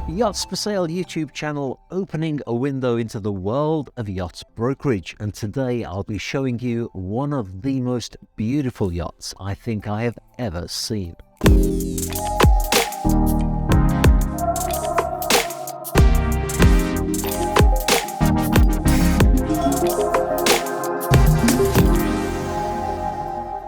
Yachts for Sale YouTube channel, opening a window into the world of yacht brokerage, and today I'll be showing you one of the most beautiful yachts I think I have ever seen.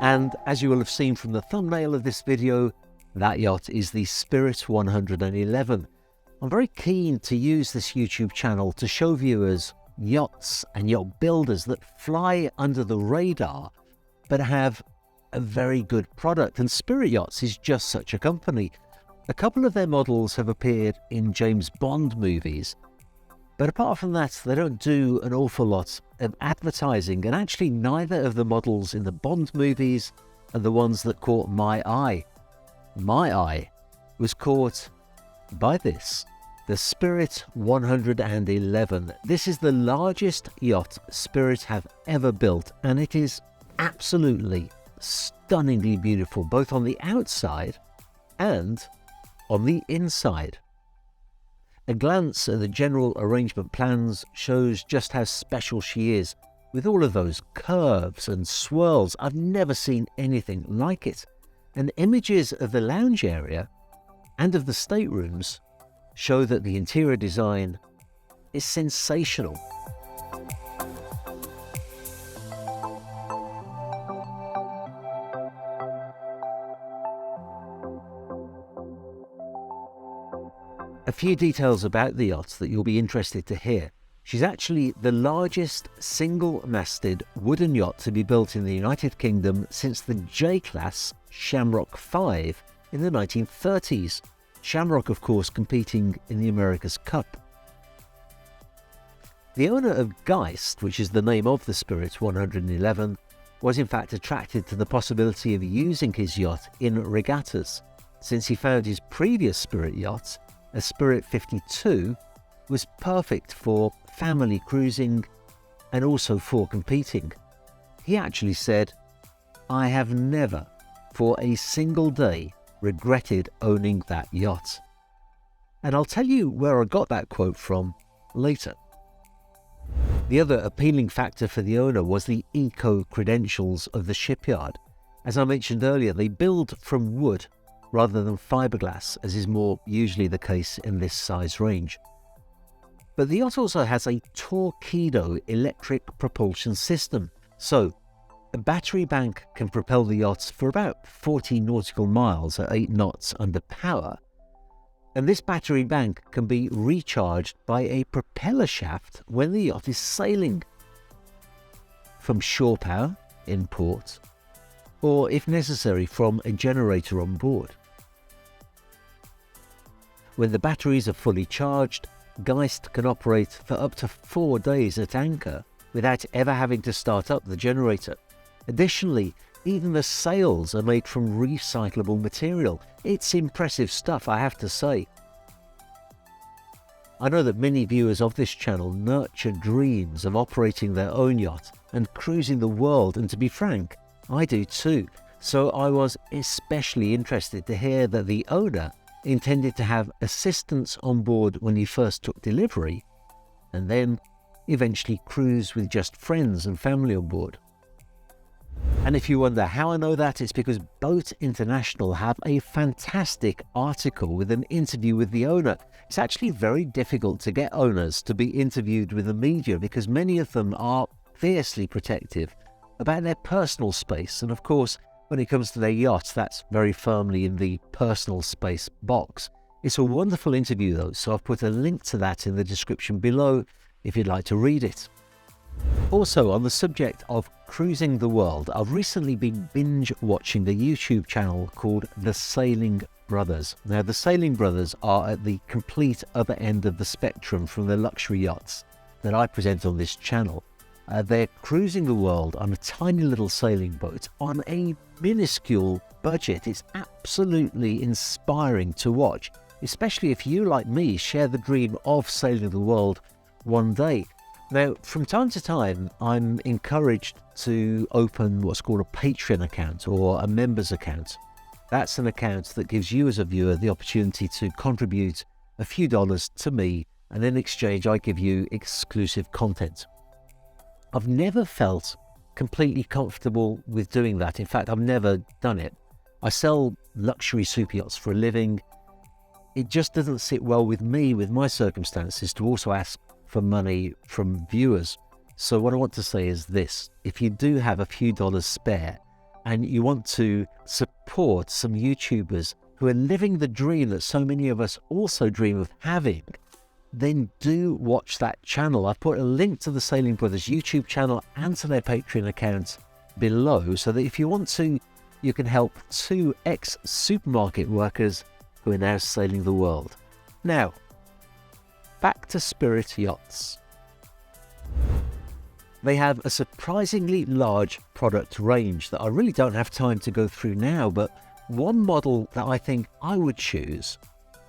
And as you will have seen from the thumbnail of this video, that yacht is the Spirit 111. I'm very keen to use this YouTube channel to show viewers yachts and yacht builders that fly under the radar but have a very good product, and Spirit Yachts is just such a company. A couple of their models have appeared in James Bond movies, but apart from that they don't do an awful lot of advertising, and actually neither of the models in the Bond movies are the ones that caught my eye. My eye was caught by this, the Spirit 111. This is the largest yacht Spirit have ever built, and it is absolutely stunningly beautiful, both on the outside and on the inside. A glance at the general arrangement plans shows just how special she is, with all of those curves and swirls. I've never seen anything like it. And images of the lounge area and of the staterooms show that the interior design is sensational. A few details about the yacht that you'll be interested to hear. She's actually the largest single-masted wooden yacht to be built in the United Kingdom since the J-Class Shamrock 5 in the 1930s. Shamrock, of course, competing in the America's Cup. The owner of GEIST, which is the name of the Spirit 111, was in fact attracted to the possibility of using his yacht in regattas, since he found his previous Spirit yacht, a Spirit 52, was perfect for family cruising and also for competing. He actually said, "I have never for a single day regretted owning that yacht." And I'll tell you where I got that quote from later. The other appealing factor for the owner was the eco-credentials of the shipyard. As I mentioned earlier, they build from wood rather than fiberglass, as is more usually the case in this size range. But the yacht also has a Torpedo electric propulsion system, so a battery bank can propel the yacht for about 40 nautical miles at 8 knots under power, and this battery bank can be recharged by a propeller shaft when the yacht is sailing from shore power in port, or if necessary from a generator on board. When the batteries are fully charged, GEIST can operate for up to 4 days at anchor without ever having to start up the generator. Additionally, even the sails are made from recyclable material. It's impressive stuff, I have to say. I know that many viewers of this channel nurture dreams of operating their own yacht and cruising the world, and to be frank, I do too. So I was especially interested to hear that the owner intended to have assistants on board when he first took delivery, and then eventually cruise with just friends and family on board. And if you wonder how I know that, it's because Boat International have a fantastic article with an interview with the owner. It's actually very difficult to get owners to be interviewed with the media because many of them are fiercely protective about their personal space, and of course when it comes to their yacht, that's very firmly in the personal space box. It's a wonderful interview though, so I've put a link to that in the description below if you'd like to read it. Also, on the subject of cruising the world, I've recently been binge watching a YouTube channel called The Sailing Brothers. Now, the Sailing Brothers are at the complete other end of the spectrum from the luxury yachts that I present on this channel. They're cruising the world on a tiny little sailing boat on a minuscule budget. It's absolutely inspiring to watch, especially if you, like me, share the dream of sailing the world one day. Now, from time to time, I'm encouraged to open what's called a Patreon account or a members account. That's an account that gives you as a viewer the opportunity to contribute a few dollars to me, and in exchange I give you exclusive content. I've never felt completely comfortable with doing that. In fact, I've never done it. I sell luxury super yachts for a living. It just doesn't sit well with me, with my circumstances, to also ask for money from viewers. So what I want to say is this: if you do have a few dollars spare and you want to support some YouTubers who are living the dream that so many of us also dream of having, then do watch that channel. I've put a link to the Sailing Brothers YouTube channel and to their Patreon account below, so that if you want to, you can help 2 ex-supermarket workers who are now sailing the world. Now, back to Spirit Yachts. They have a surprisingly large product range that I really don't have time to go through now, but one model that I think I would choose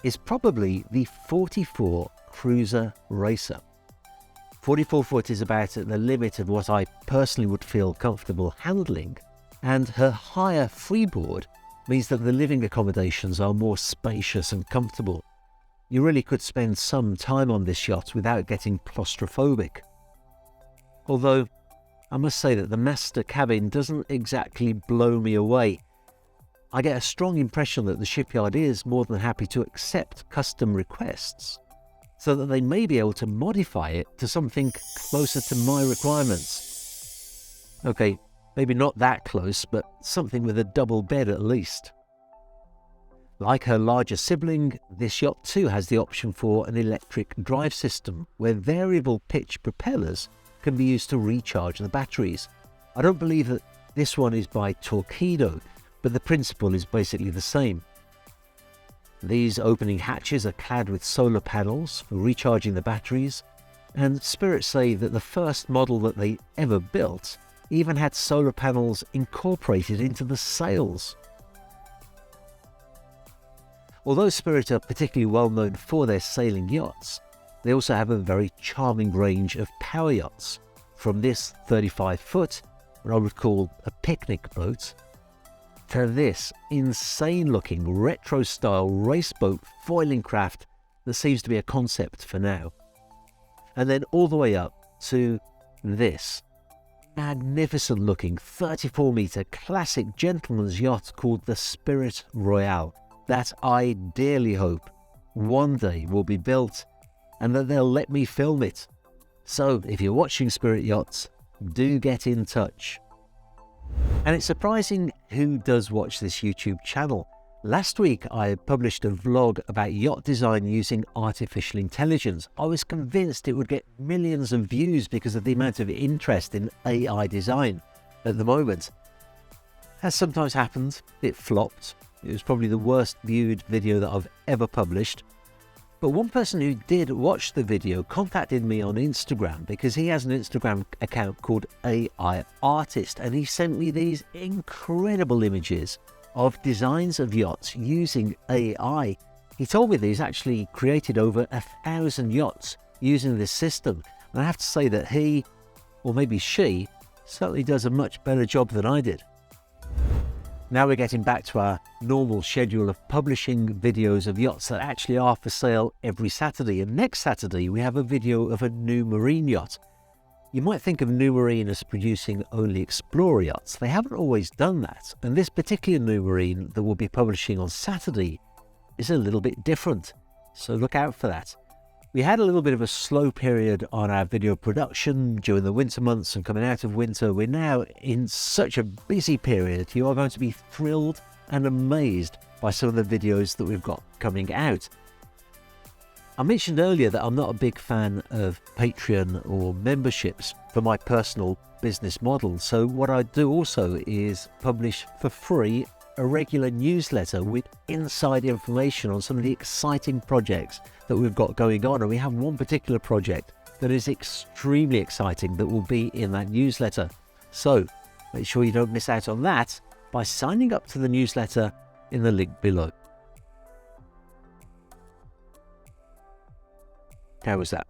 is probably the 44 Cruiser Racer. 44 foot is about at the limit of what I personally would feel comfortable handling, and her higher freeboard means that the living accommodations are more spacious and comfortable. You really could spend some time on this yacht without getting claustrophobic. Although, I must say that the master cabin doesn't exactly blow me away. I get a strong impression that the shipyard is more than happy to accept custom requests, so that they may be able to modify it to something closer to my requirements. Okay, maybe not that close, but something with a double bed at least. Like her larger sibling, this yacht too has the option for an electric drive system, where variable pitch propellers can be used to recharge the batteries. I don't believe that this one is by Torqeedo, but the principle is basically the same. These opening hatches are clad with solar panels for recharging the batteries, and Spirit say that the first model that they ever built even had solar panels incorporated into the sails. Although Spirit are particularly well known for their sailing yachts, they also have a very charming range of power yachts, from this 35 foot, what I would call a picnic boat, to this insane looking retro style race boat foiling craft that seems to be a concept for now. And then all the way up to this magnificent looking 34 metre classic gentleman's yacht called the Spirit Royale, that I dearly hope one day will be built and that they'll let me film it. So if you're watching Spirit Yachts, do get in touch. And it's surprising who does watch this YouTube channel. Last week I published a vlog about yacht design using artificial intelligence. I was convinced it would get millions of views because of the amount of interest in AI design at the moment. As sometimes happens, it flopped. It was probably the worst viewed video that I've ever published. But one person who did watch the video contacted me on Instagram because he has an Instagram account called AI Artist, and he sent me these incredible images of designs of yachts using AI. He told me that he's actually created over 1,000 yachts using this system, and I have to say that he, or maybe she, certainly does a much better job than I did. Now we're getting back to our normal schedule of publishing videos of yachts that actually are for sale every Saturday. And next Saturday we have a video of a new marine yacht. You might think of New Marine as producing only explorer yachts. They haven't always done that. And this particular New Marine that we'll be publishing on Saturday is a little bit different. So look out for that. We had a little bit of a slow period on our video production during the winter months, and coming out of winter, we're now in such a busy period. You are going to be thrilled and amazed by some of the videos that we've got coming out. I mentioned earlier that I'm not a big fan of Patreon or memberships for my personal business model. So what I do also is publish for free a regular newsletter with inside information on some of the exciting projects that we've got going on. And we have one particular project that is extremely exciting that will be in that newsletter. So make sure you don't miss out on that by signing up to the newsletter in the link below. How was that?